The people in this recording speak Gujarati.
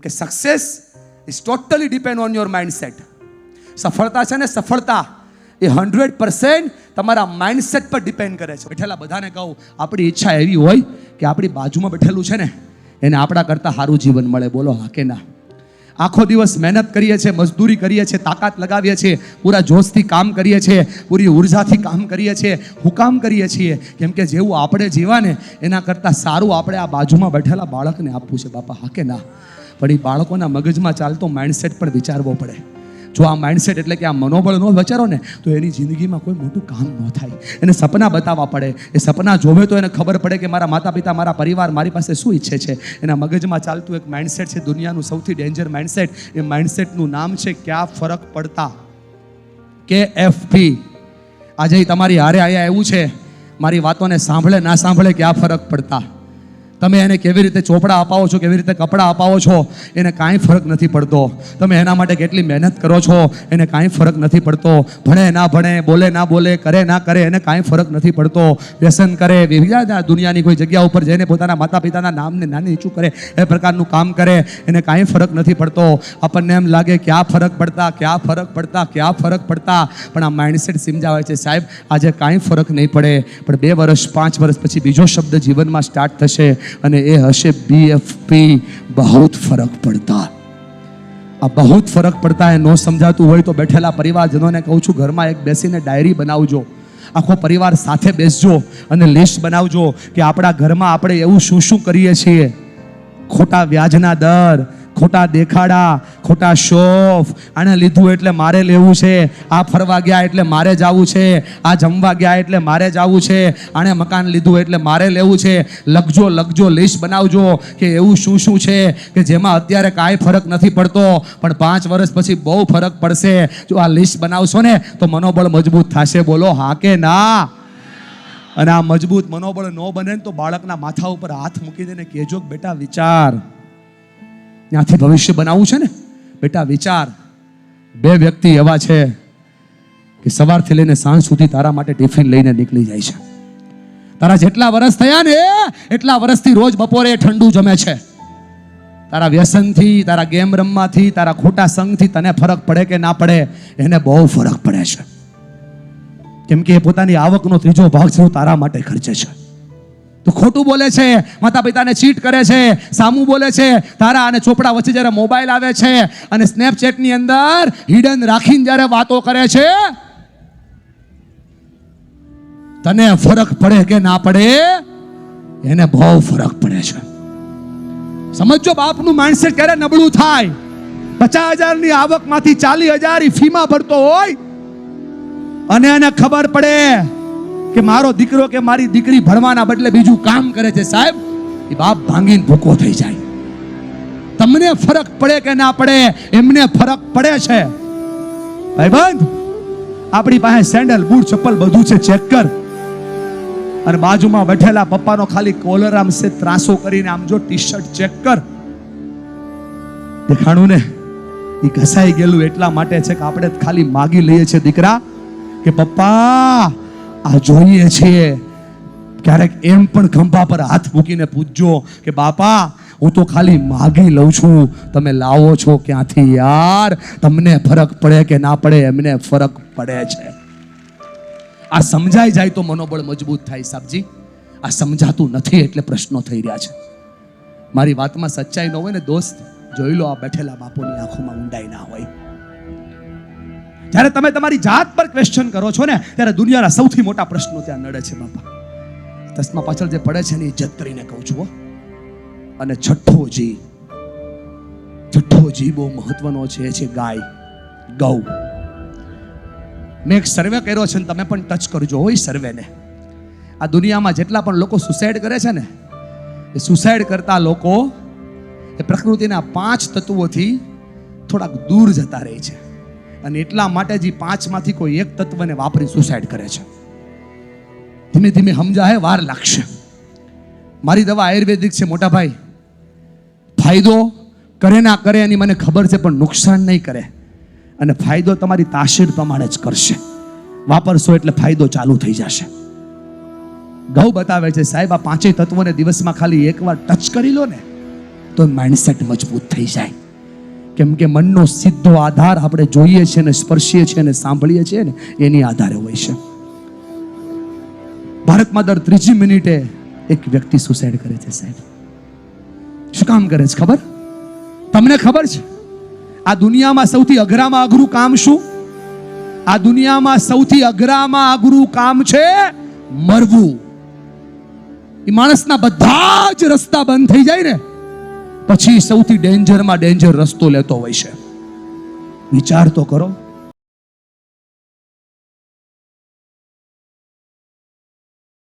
કે success is totally depend on your mindset. સફળતા છે ને, સફળતા એ 100% તમારા માઇન્ડસેટ પર ડિપેન્ડ કરે છે. બેઠેલા બધાને કહું, આપણી ઈચ્છા એવી હોય કે આપણી બાજુમાં બેઠેલું છે ને એને આપણા કરતાં સારું જીવન મળે. બોલો હા કે ના? આખો દિવસ મહેનત કરીએ છીએ, મજદૂરી કરીએ છીએ, તાકાત લગાવીએ છીએ, પૂરા જોશથી કામ કરીએ છીએ, પૂરી ઉર્જાથી કામ કરીએ છીએ. હું કામ કરીએ છીએ કેમ કે જેવું આપણે જીવા ને એના કરતાં સારું આપણે આ બાજુમાં બેઠેલા બાળકને આપવું છે. બાપા હા કે ના? પણ એ બાળકોના મગજમાં ચાલતો માઇન્ડસેટ પણ વિચારવો પડે. જો આ માઇન્ડસેટ એટલે કે આ મનોબળ ન વિચારો ને તો એની જિંદગીમાં કોઈ મોટું કામ ન થાય. એને સપના બતાવવા પડે. એ સપના જોવે તો એને ખબર પડે કે મારા માતા પિતા, મારા પરિવાર મારી પાસે શું ઈચ્છે છે. એના મગજમાં ચાલતું એક માઇન્ડસેટ છે, દુનિયાનું સૌથી ડેન્જર માઇન્ડસેટ. એ માઇન્ડસેટનું નામ છે ક્યાં ફરક પડતા, KFP. આજે તમારી હારે આયા એવું છે, મારી વાતોને સાંભળે ના સાંભળે ક્યાં ફરક પડતા. તમે એને કેવી રીતે ચોપડા અપાવો છો, કેવી રીતે કપડાં અપાવો છો, એને કાંઈ ફરક નથી પડતો. તમે એના માટે કેટલી મહેનત કરો છો એને કાંઈ ફરક નથી પડતો. ભણે ના ભણે, બોલે ના બોલે, કરે ના કરે, એને કાંઈ ફરક નથી પડતો. વ્યસન કરે, બીજા દુનિયાની કોઈ જગ્યા ઉપર જઈને પોતાના માતા પિતાના નામને નાની નીચું કરે, એ પ્રકારનું કામ કરે, એને કાંઈ ફરક નથી પડતો. આપણને એમ લાગે ક્યાં ફરક પડતા, ક્યાં ફરક પડતા, ક્યાં ફરક પડતા. પણ આ માઇન્ડસેટ સમજાવે છે સાહેબ આજે કાંઈ ફરક નહીં પડે, પણ 2 વર્ષ 5 વર્ષ પછી બીજો શબ્દ જીવનમાં સ્ટાર્ટ થશે અને એ હશે BFP, બહુત ફરક પડતા. આ બહુત ફરક પડતા એ ન સમજાતું હોય તો બેઠેલા પરિવારજનોને કહું છું, ઘરમાં એક બેસીને ડાયરી બનાવજો. આખો પરિવાર સાથે બેસજો અને લિસ્ટ બનાવજો કે આપણા ઘરમાં આપણે એવું શું શું કરીએ છીએ. ખોટા વ્યાજના દર, ખોટા દેખાડા, ખોટા શોફ, આને લીધું એટલે મારે લેવું છે, આ ફરવા ગયા એટલે મારે જવું છે, આ જમવા ગયા એટલે મારે જવું છે, આણે મકાન લીધું એટલે મારે લેવું છે. લખજો, લિસ્ટ બનાવજો કે એવું શું શું છે કે જેમાં અત્યારે કાંઈ ફરક નથી પડતો પણ 5 વર્ષ પછી બહુ ફરક પડશે. જો આ લિસ્ટ બનાવશો ને તો મનોબળ મજબૂત થશે. બોલો હા કે ના? અને આ મજબૂત મનોબળ ન બને ને તો બાળકના માથા ઉપર હાથ મૂકી દઈને કહેજો કે બેટા વિચાર, ત્યાંથી ભવિષ્ય બનાવવું છે ને બેટા વિચાર. 2 વ્યક્તિ એવા છે કે સવારથી લઈને સાંજ સુધી તારા માટે ટિફિન લઈને નીકળી જાય છે. તારા જેટલા વર્ષ થયા ને એટલા વર્ષથી રોજ બપોરે ઠંડુ જમે છે. તારા વ્યસનથી, તારા ગેમ રમવાથી, તારા ખોટા સંગથી તને ફરક પડે કે ના પડે? એને બહુ ફરક પડે છે. કેમ કે એ પોતાની આવકનો 3જો ભાગ છે તારા માટે ખર્ચે છે. તો ખોટું બોલે છે, માતા પિતાને ચીટ કરે છે, સામું બોલે છે. તારા અને ચોપડા વચ્ચે જ્યારે મોબાઈલ આવે છે અને સ્નેપચેટની અંદર હિડન રાખીને જ્યારે વાતો કરે છે, તને ફરક પડે કે ના પડે? એને બહુ ફરક પડે છે. સમજો, બાપનું માઇન્ડસેટ ક્યારે નબળું થાય? 50,000 ની આવકમાંથી 40,000 ફીમાં ભરતો હોય અને એને ખબર પડે કે મારો દીકરો કે મારી દીકરી ભણવાના બદલે બીજું કામ કરે છે, સાહેબ એ બાપ ભાંગીને ભૂકો થઈ જાય. તમને ફરક પડે કે ના પડે? એમને ફરક પડે છે. ભાઈબંધ, આપણી પાસે સેન્ડલ, બૂટ, ચપ્પલ બધું છે, ચેક કર. અને બાજુમાં બેઠેલા પપ્પાનો ખાલી કોલર આમ સે ત્રાસો કરીને આમ જો ટી-શર્ટ ચેક કર. દેખાણું ને? એ ઘસાઈ ગયેલું એટલા માટે છે કે આપણે ખાલી માગી લઈએ છીએ દીકરા કે પપ્પા આ જોઈએ છીએ. ક્યારેક એમ પણ ખંભા પર હાથ મૂકીને પૂછજો કે બાપા હું તો ખાલી માગી લઉં છું, તમે લાવો છો ક્યાંથી યાર? તમને ફરક પડે કે ના પડે? એમને ફરક પડે છે. આ સમજાઈ જાય તો મનોબળ મજબૂત થાય. સાહેબજી, આ સમજાતું નથી એટલે પ્રશ્નો થઈ રહ્યા છે. મારી વાતમાં સચ્ચાઈ ન હોય ને દોસ્ત, જોઈ લો આ બેઠેલા બાપોની આંખોમાં ઊંડાઈ ના હોય. જ્યારે તમે તમારી જાત પર ક્વેશ્ચન કરો છો ને ત્યારે દુનિયાના સૌથી મોટા પ્રશ્નો ત્યાં નડે છે. બાપા, તસ્મા પાછળ જે પડે છે ને ઇજ્જત કરીને કહું છું. અને છઠ્ઠો જી બહુ મહત્વનો છે ગાય, ગૌ. મેં એક સર્વે કર્યો છે ને તમે પણ ટચ કરજો હોય સર્વેને. આ દુનિયામાં જેટલા પણ લોકો સુસાઇડ કરે છે ને એ સુસાઇડ કરતા લોકો એ પ્રકૃતિના 5 તત્વોથી થોડાક દૂર જતા રહે છે. અને એટલા માટે જ 5માંથી કોઈ એક તત્વને વાપરી સુસાઇડ કરે છે. ધીમે ધીમે સમજાય, વાર લાગશે. મારી દવા આયુર્વેદિક છે મોટા ભાઈ. ફાયદો કરે ના કરે એની મને ખબર છે, પણ નુકસાન નહીં કરે. અને ફાયદો તમારી તાસીર પ્રમાણે જ કરશે. વાપરશો એટલે ફાયદો ચાલુ થઈ જશે. ગૌ બતાવે છે સાહેબ આ 5 તત્વોને દિવસમાં ખાલી એકવાર ટચ કરી લો ને તો માઇન્ડસેટ મજબૂત થઈ જાય. કેમ કે મનનો સીધો આધાર આપણે જોઈએ છીએ ને સ્પર્શીએ છીએ ને સાંભળીએ છીએ ને એની આધારે હોય છે. ભારતમાં દર 3જી મિનિટે એક વ્યક્તિ સુસાઇડ કરે છે સાહેબ. શું કામ કરે છે ખબર? તમને ખબર છે આ દુનિયામાં સૌથી અઘરામાં અઘરું કામ શું? આ દુનિયામાં સૌથી અઘરામાં અઘરું કામ છે મરવું. એ માણસના બધા જ રસ્તા બંધ થઈ જાય ને પછી સૌથી ડેન્જરમાં ડેન્જર રસ્તો લેતો હોય છે. વિચાર તો કરો.